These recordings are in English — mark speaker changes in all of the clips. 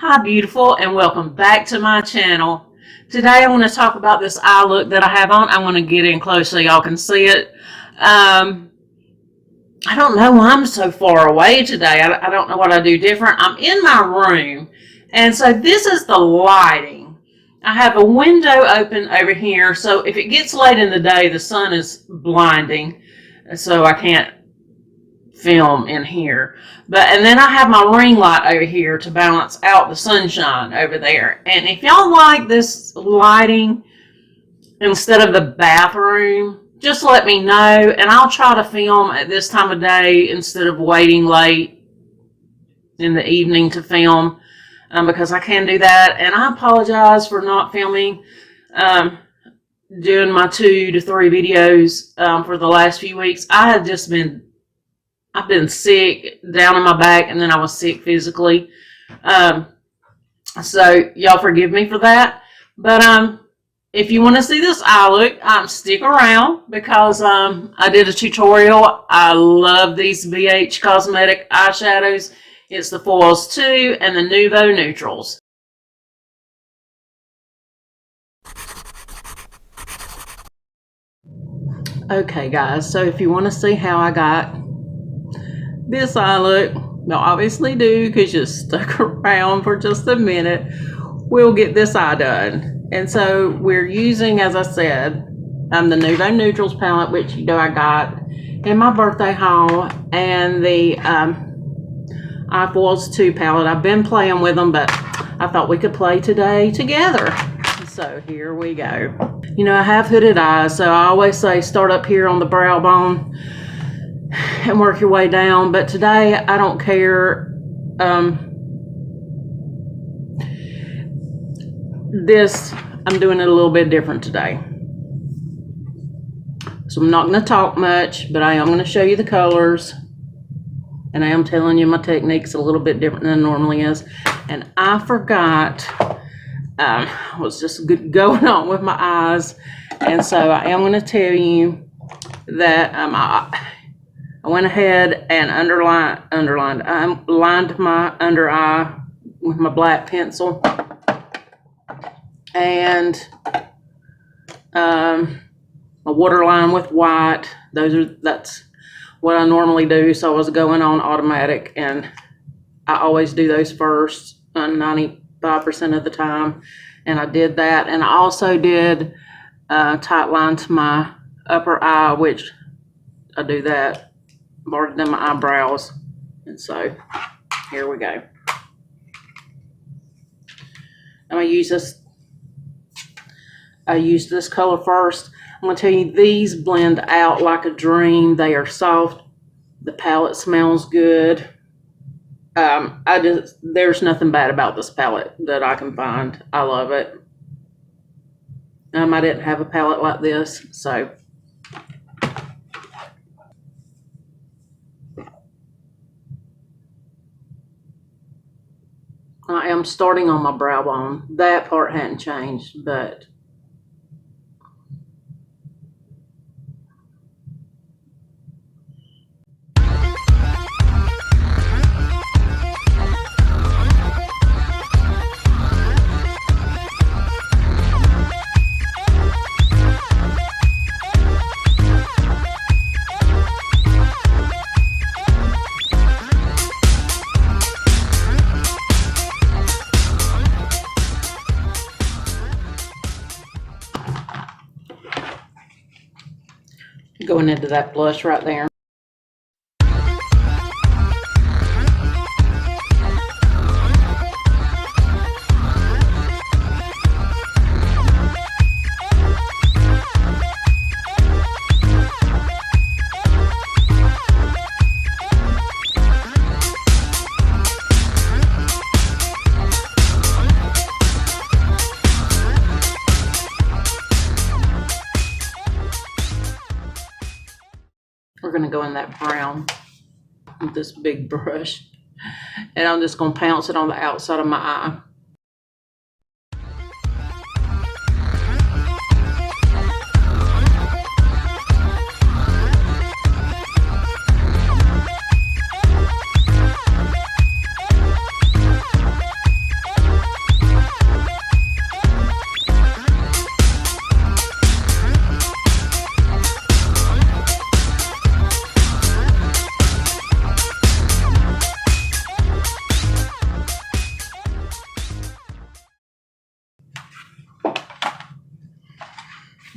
Speaker 1: Hi beautiful, and welcome back to my channel. Today I want to talk about this eye look that I have on. I'm going to get in close so y'all can see it. I don't know why I'm so far away today. I don't know what I do different. I'm in my room, and so this is the lighting. I have a window open over here, so if it gets late in the day, the sun is blinding, so I can't film in here. And then I have my ring light over here to balance out the sunshine over there. And if y'all like this lighting instead of the bathroom, just let me know, and I'll try to film at this time of day instead of waiting late in the evening to film, because I can do that. And I apologize for not filming, doing my 2 to 3 videos for the last few weeks. I've been sick down in my back, and then I was sick physically. So y'all forgive me for that. But if you want to see this eye look, stick around, because I did a tutorial. I love these VH Cosmetic eyeshadows. It's the Foils 2 and the Nouveau Neutrals. Okay guys, so if you want to see how I got this eye look, you'll obviously do, because you stuck around for just a minute. We'll get this eye done. And so we're using, as I said, the Nouveau Neutrals palette, which you know I got in my birthday haul, and the iFoils 2 palette. I've been playing with them, but I thought we could play today together. So here we go. You know, I have hooded eyes, so I always say start up here on the brow bone and work your way down. But today I don't care. I'm doing it a little bit different today. So I'm not going to talk much, but I am going to show you the colors. And I am telling you my technique's a little bit different than it normally is. And I forgot, I was just going on with my eyes. And so I am going to tell you that I went ahead and lined my under eye with my black pencil, and a waterline with white. That's what I normally do. So I was going on automatic, and I always do those first 95% of the time, and I did that. And I also did tight line to my upper eye, which I do that. I've already done my eyebrows, and so here we go. I'm gonna use this. I used this color first. I'm gonna tell you, these blend out like a dream. They are soft. The palette smells good. There's nothing bad about this palette that I can find. I love it. I didn't have a palette like this, so. I am starting on my brow bone. That part hadn't changed, but going into that blush right there. We're going to go in that brown with this big brush, and I'm just going to pounce it on the outside of my eye.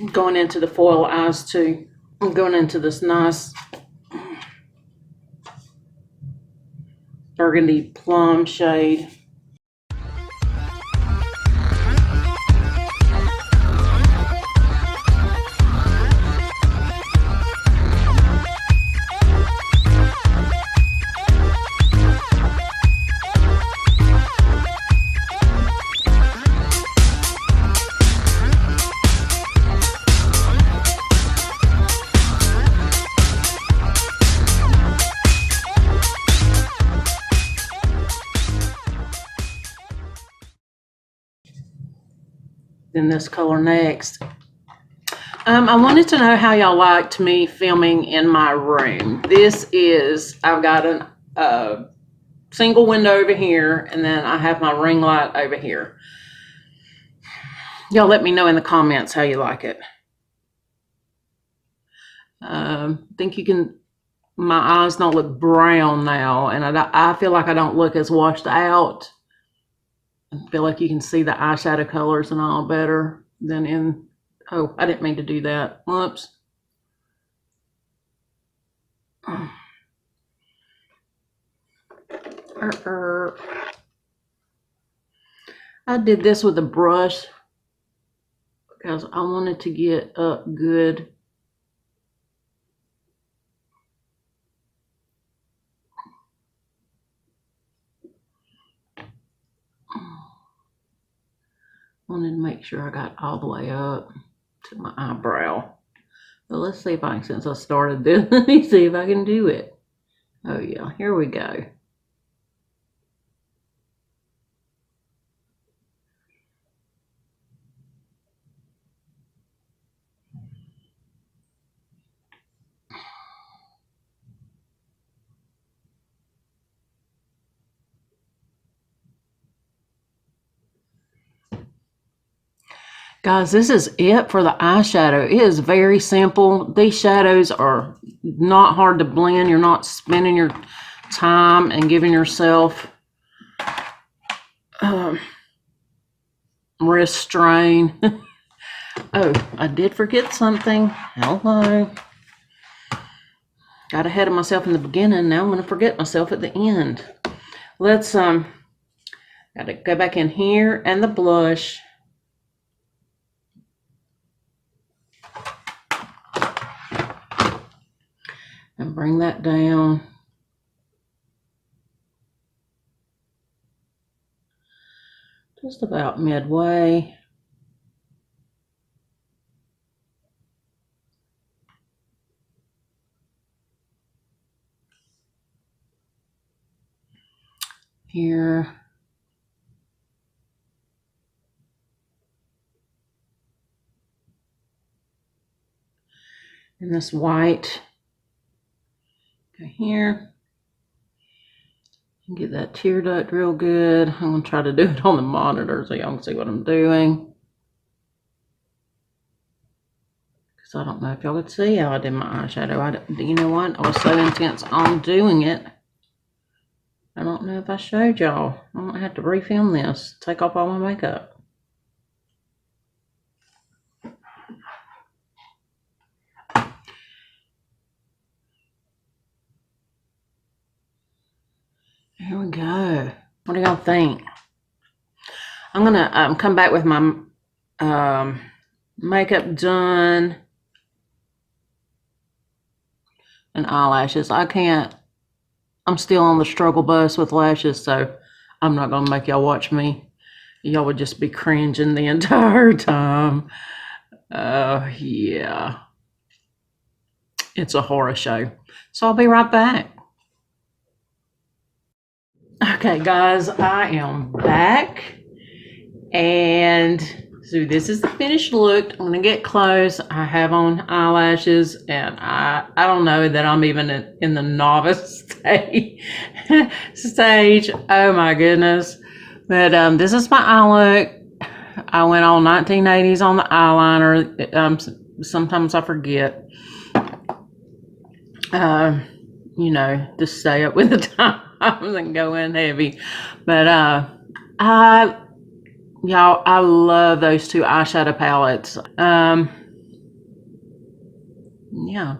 Speaker 1: going into the foil eyes too. I'm going into this nice burgundy plum shade. Then this color next. I wanted to know how y'all liked me filming in my room. I've got a single window over here, and then I have my ring light over here. Y'all let me know in the comments how you like it. Think you can, my eyes don't look brown now, and I feel like I don't look as washed out. I feel like you can see the eyeshadow colors and all better than in, oh, I didn't mean to do that. Whoops. I did this with a brush because I wanted to get up good. Wanted to make sure I got all the way up to my eyebrow. So let's see if I can, since I started this, let me see if I can do it. Oh yeah, here we go. Guys, this is it for the eyeshadow. It is very simple. These shadows are not hard to blend. You're not spending your time and giving yourself wrist strain. Oh, I did forget something. Hello. Got ahead of myself in the beginning. Now I'm going to forget myself at the end. Let's, got to go back in here and the blush. And bring that down. Just about midway. Here. And this white. Go here. And get that tear duct real good. I'm going to try to do it on the monitor so y'all can see what I'm doing. Because I don't know if y'all could see how I did my eyeshadow. You know what? I was so intense on doing it. I don't know if I showed y'all. I might have to refilm this. Take off all my makeup. Here we go. What do y'all think? I'm going to come back with my makeup done and eyelashes. I'm still on the struggle bus with lashes, so I'm not going to make y'all watch me. Y'all would just be cringing the entire time. Yeah. It's a horror show. So I'll be right back. Okay, guys, I am back. And so this is the finished look. I'm going to get close. I have on eyelashes, and I don't know that I'm even in the novice stage. Oh my goodness. But this is my eye look. I went on 1980s on the eyeliner. Sometimes I forget. You know, to stay up with the times and go in heavy. But y'all, I love those two eyeshadow palettes. Yeah.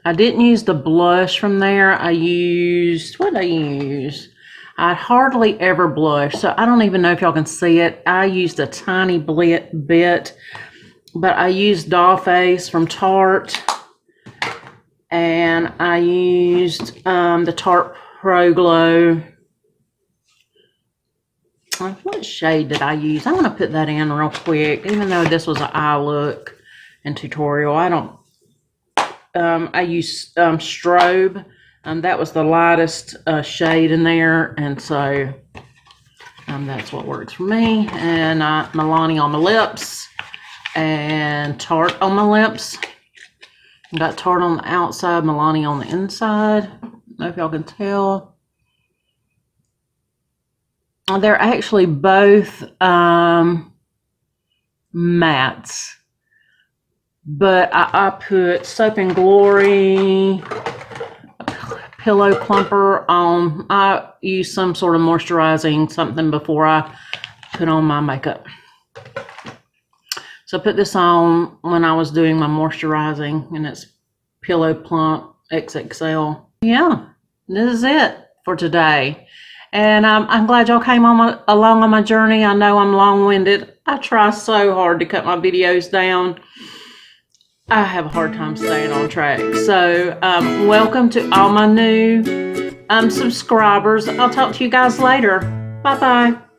Speaker 1: I didn't use the blush from there. I used, what did I use? I hardly ever blush, so I don't even know if y'all can see it. I used a tiny bit, but I used Doll Face from Tarte, and I used the Tarte Pro Glow. What shade did I use? I'm going to put that in real quick, even though this was an eye look and tutorial. I used Strobe. That was the lightest shade in there, and so that's what works for me. And Milani on my lips, and Tarte on my lips. Got Tarte on the outside, Milani on the inside. I don't know if y'all can tell. They're actually both mattes, but I put Soap and Glory Pillow Plumper on. I use some sort of moisturizing something before I put on my makeup. So I put this on when I was doing my moisturizing, and it's Pillow Plump XXL. Yeah, this is it for today. And I'm glad y'all came along on my journey. I know I'm long-winded. I try so hard to cut my videos down. I have a hard time staying on track. So welcome to all my new subscribers. I'll talk to you guys later. Bye-bye.